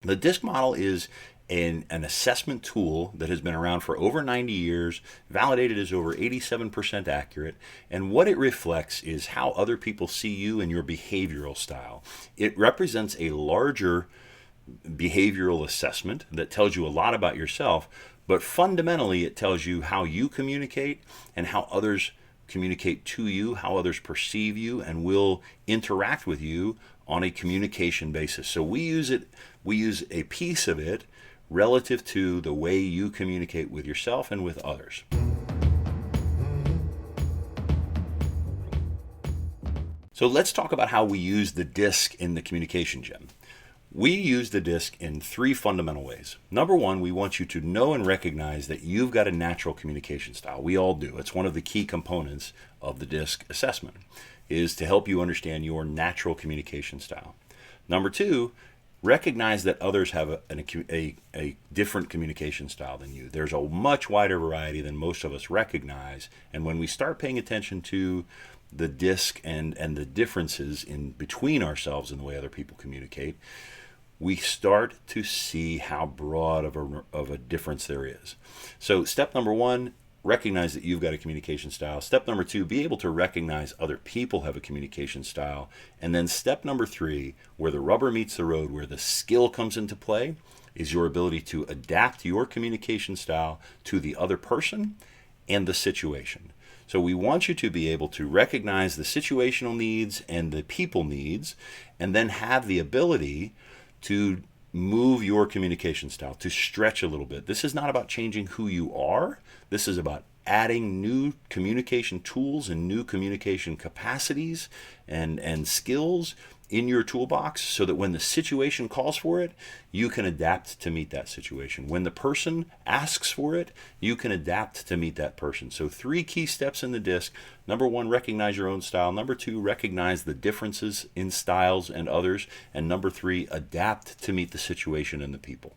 The DISC model is an assessment tool that has been around for over 90 years, validated as over 87% accurate, and what it reflects is how other people see you and your behavioral style. It represents a larger behavioral assessment that tells you a lot about yourself, but fundamentally it tells you how you communicate and how others communicate to you, how others perceive you and will interact with you on a communication basis. So we use a piece of it relative to the way you communicate with yourself and with others. So let's talk about how we use the DISC in the communication gem. We use the DISC in three fundamental ways. Number one, we want you to know and recognize that you've got a natural communication style. We all do. It's one of the key components of the DISC assessment, is to help you understand your natural communication style. Number two, recognize that others have a different communication style than you. There's a much wider variety than most of us recognize, and when we start paying attention to the DISC and the differences in between ourselves and the way other people communicate, we start to see how broad of a difference there is. So step number one, recognize that you've got a communication style. Step number two, be able to recognize other people have a communication style. And then step number three, where the rubber meets the road, where the skill comes into play, is your ability to adapt your communication style to the other person and the situation. So we want you to be able to recognize the situational needs and the people needs, and then have the ability to move your communication style, to stretch a little bit. This is not about changing who you are. This is about adding new communication tools and new communication capacities and skills in your toolbox so that when the situation calls for it, you can adapt to meet that situation. When the person asks for it, you can adapt to meet that person. So three key steps in the DISC. Number one, recognize your own style. Number two, recognize the differences in styles and others. And number three, adapt to meet the situation and the people.